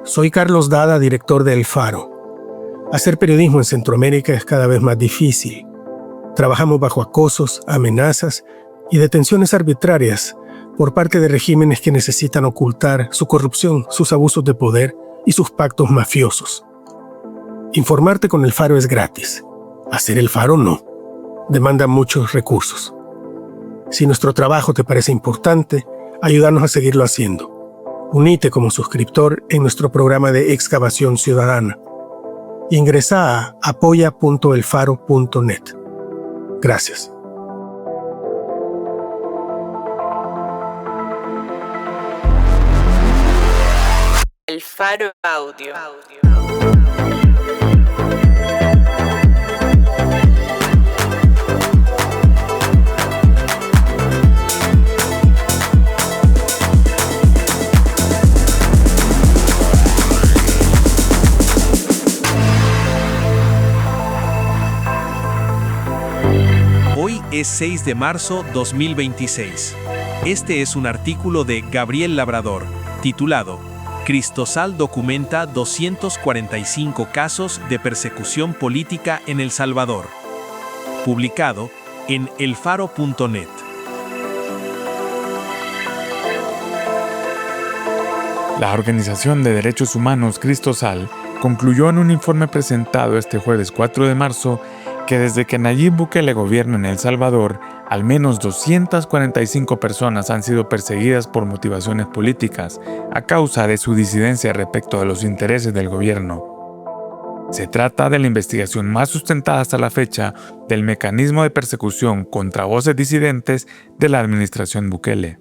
Soy Carlos Dada, director de El Faro. Hacer periodismo en Centroamérica es cada vez más difícil. Trabajamos bajo acosos, amenazas y detenciones arbitrarias por parte de regímenes que necesitan ocultar su corrupción, sus abusos de poder y sus pactos mafiosos. Informarte con El Faro es gratis. Hacer El Faro no. Demanda muchos recursos. Si nuestro trabajo te parece importante, ayúdanos a seguirlo haciendo. Unite como suscriptor en nuestro programa de excavación ciudadana. Ingresa a apoya.elfaro.net. Gracias. El Faro Audio. Hoy es 6 de marzo 2026. Este es un artículo de Gabriel Labrador, titulado Cristosal documenta 245 casos de persecución política en El Salvador, publicado en elfaro.net. La Organización de Derechos Humanos Cristosal concluyó en un informe presentado este jueves 4 de marzo que desde que Nayib Bukele gobierna en El Salvador, al menos 245 personas han sido perseguidas por motivaciones políticas a causa de su disidencia respecto de los intereses del gobierno. Se trata de la investigación más sustentada hasta la fecha del mecanismo de persecución contra voces disidentes de la administración Bukele.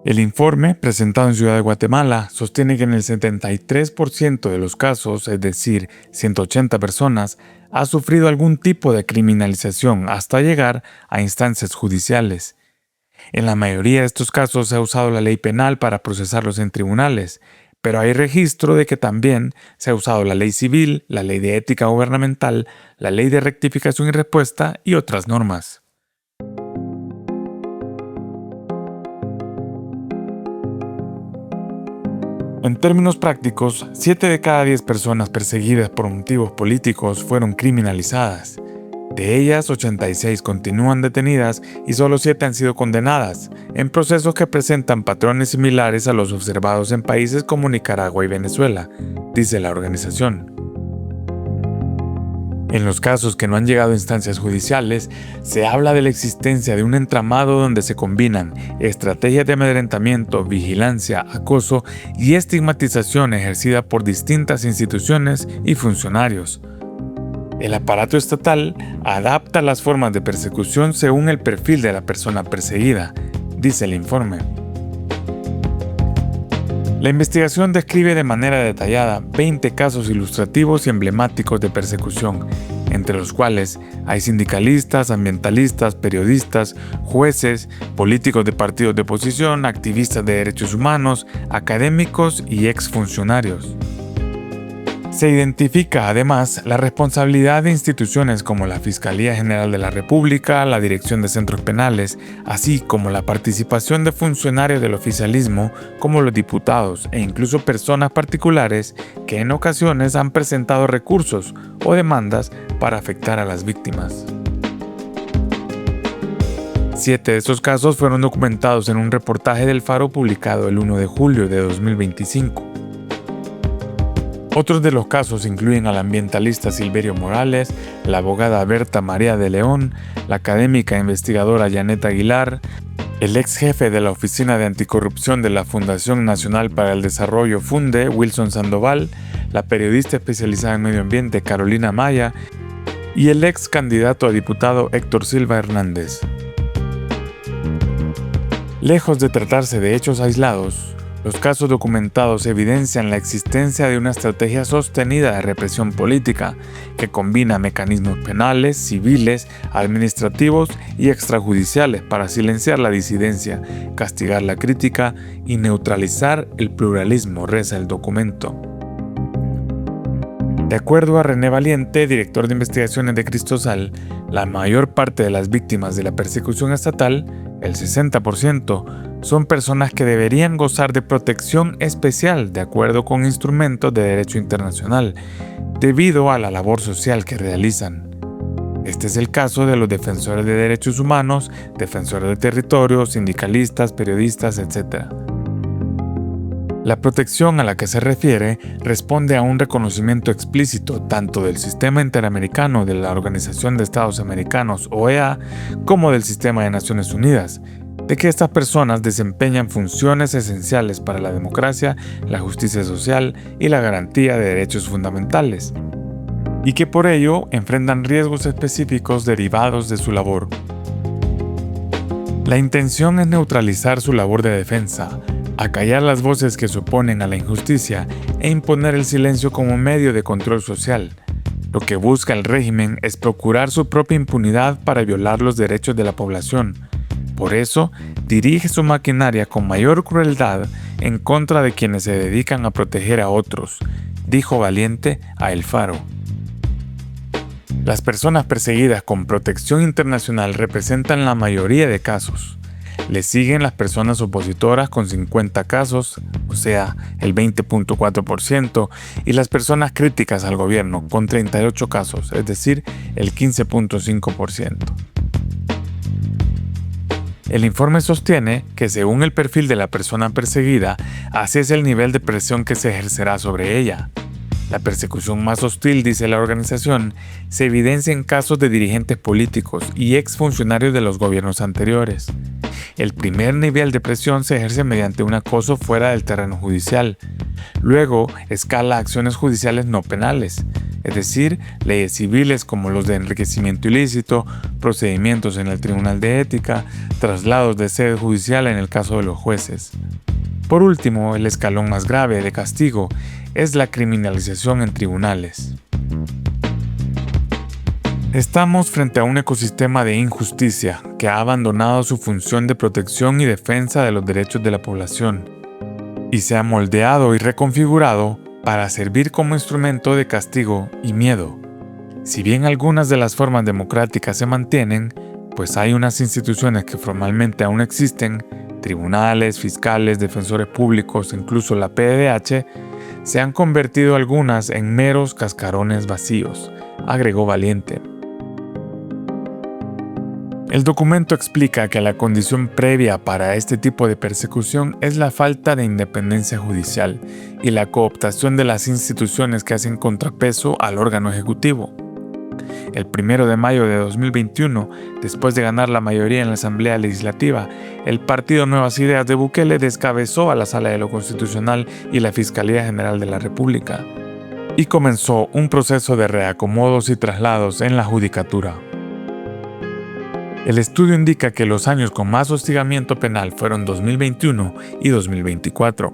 El informe, presentado en Ciudad de Guatemala, sostiene que en el 73% de los casos, es decir, 180 personas, ha sufrido algún tipo de criminalización hasta llegar a instancias judiciales. En la mayoría de estos casos se ha usado la ley penal para procesarlos en tribunales, pero hay registro de que también se ha usado la ley civil, la ley de ética gubernamental, la ley de rectificación y respuesta y otras normas. En términos prácticos, 7 de cada 10 personas perseguidas por motivos políticos fueron criminalizadas. De ellas, 86 continúan detenidas y solo 7 han sido condenadas, en procesos que presentan patrones similares a los observados en países como Nicaragua y Venezuela, dice la organización. En los casos que no han llegado a instancias judiciales, se habla de la existencia de un entramado donde se combinan estrategias de amedrentamiento, vigilancia, acoso y estigmatización ejercida por distintas instituciones y funcionarios. El aparato estatal adapta las formas de persecución según el perfil de la persona perseguida, dice el informe. La investigación describe de manera detallada 20 casos ilustrativos y emblemáticos de persecución, entre los cuales hay sindicalistas, ambientalistas, periodistas, jueces, políticos de partidos de oposición, activistas de derechos humanos, académicos y exfuncionarios. Se identifica además la responsabilidad de instituciones como la Fiscalía General de la República, la Dirección de Centros Penales, así como la participación de funcionarios del oficialismo como los diputados e incluso personas particulares que en ocasiones han presentado recursos o demandas para afectar a las víctimas. 7 de estos casos fueron documentados en un reportaje del Faro publicado el 1 de julio de 2025. Otros de los casos incluyen al ambientalista Silverio Morales, la abogada Berta María de León, la académica e investigadora Janet Aguilar, el ex jefe de la Oficina de Anticorrupción de la Fundación Nacional para el Desarrollo FUNDE, Wilson Sandoval, la periodista especializada en medio ambiente Carolina Maya y el ex candidato a diputado Héctor Silva Hernández. Lejos de tratarse de hechos aislados, los casos documentados evidencian la existencia de una estrategia sostenida de represión política que combina mecanismos penales, civiles, administrativos y extrajudiciales para silenciar la disidencia, castigar la crítica y neutralizar el pluralismo, reza el documento. De acuerdo a René Valiente, director de investigaciones de Cristosal, la mayor parte de las víctimas de la persecución estatal El 60% son personas que deberían gozar de protección especial de acuerdo con instrumentos de derecho internacional, debido a la labor social que realizan. Este es el caso de los defensores de derechos humanos, defensores de territorio, sindicalistas, periodistas, etc. La protección a la que se refiere responde a un reconocimiento explícito tanto del Sistema Interamericano de la Organización de Estados Americanos, OEA, como del Sistema de Naciones Unidas, de que estas personas desempeñan funciones esenciales para la democracia, la justicia social y la garantía de derechos fundamentales, y que por ello enfrentan riesgos específicos derivados de su labor. La intención es neutralizar su labor de defensa, acallar las voces que se oponen a la injusticia e imponer el silencio como medio de control social. Lo que busca el régimen es procurar su propia impunidad para violar los derechos de la población. Por eso, dirige su maquinaria con mayor crueldad en contra de quienes se dedican a proteger a otros, dijo Valiente a El Faro. Las personas perseguidas con protección internacional representan la mayoría de casos. Le siguen las personas opositoras con 50 casos, o sea, el 20.4%, y las personas críticas al gobierno con 38 casos, es decir, el 15.5%. El informe sostiene que según el perfil de la persona perseguida, así es el nivel de presión que se ejercerá sobre ella. La persecución más hostil, dice la organización, se evidencia en casos de dirigentes políticos y exfuncionarios de los gobiernos anteriores. El primer nivel de presión se ejerce mediante un acoso fuera del terreno judicial. Luego escala a acciones judiciales no penales, es decir, leyes civiles como los de enriquecimiento ilícito, procedimientos en el Tribunal de Ética, traslados de sede judicial en el caso de los jueces. Por último, el escalón más grave de castigo es la criminalización en tribunales. Estamos frente a un ecosistema de injusticia que ha abandonado su función de protección y defensa de los derechos de la población y se ha moldeado y reconfigurado para servir como instrumento de castigo y miedo. Si bien algunas de las formas democráticas se mantienen, pues hay unas instituciones que formalmente aún existen, tribunales, fiscales, defensores públicos, incluso la PDH, se han convertido algunas en meros cascarones vacíos, agregó Valiente. El documento explica que la condición previa para este tipo de persecución es la falta de independencia judicial y la cooptación de las instituciones que hacen contrapeso al órgano ejecutivo. El 1 de mayo de 2021, después de ganar la mayoría en la Asamblea Legislativa, el Partido Nuevas Ideas de Bukele descabezó a la Sala de lo Constitucional y la Fiscalía General de la República, y comenzó un proceso de reacomodos y traslados en la judicatura. El estudio indica que los años con más hostigamiento penal fueron 2021 y 2024.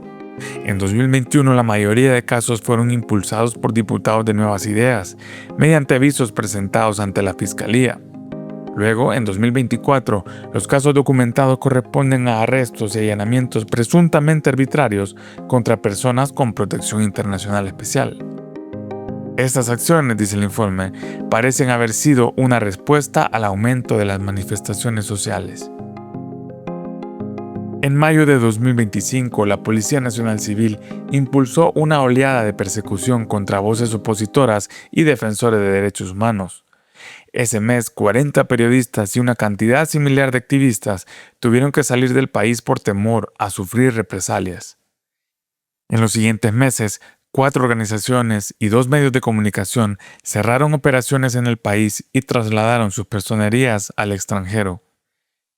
En 2021 la mayoría de casos fueron impulsados por diputados de Nuevas Ideas, mediante avisos presentados ante la Fiscalía. Luego, en 2024, los casos documentados corresponden a arrestos y allanamientos presuntamente arbitrarios contra personas con protección internacional especial. Estas acciones, dice el informe, parecen haber sido una respuesta al aumento de las manifestaciones sociales. En mayo de 2025, la Policía Nacional Civil impulsó una oleada de persecución contra voces opositoras y defensores de derechos humanos. Ese mes, 40 periodistas y una cantidad similar de activistas tuvieron que salir del país por temor a sufrir represalias. En los siguientes meses, 4 organizaciones y 2 medios de comunicación cerraron operaciones en el país y trasladaron sus personerías al extranjero.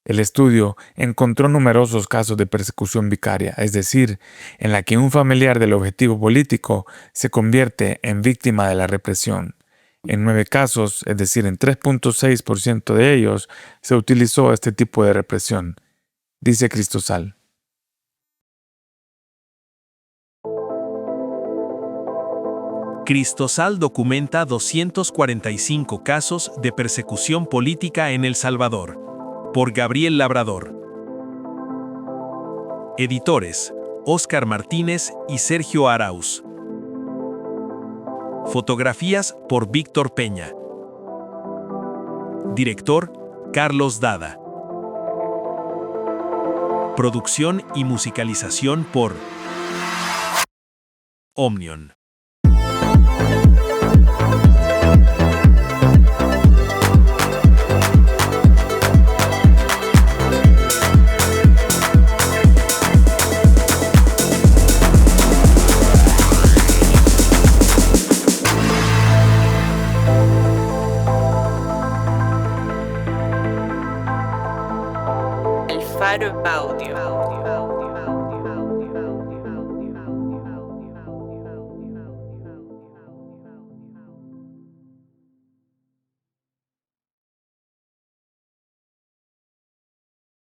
El estudio encontró numerosos casos de persecución vicaria, es decir, en la que un familiar del objetivo político se convierte en víctima de la represión. En 9 casos, es decir, en 3.6% de ellos, se utilizó este tipo de represión, dice Cristosal. Cristosal documenta 245 casos de persecución política en El Salvador, por Gabriel Labrador. Editores: Óscar Martínez y Sergio Arauz. Fotografías por Víctor Peña. Director: Carlos Dada. Producción y musicalización por Omnion. El Faro Audio.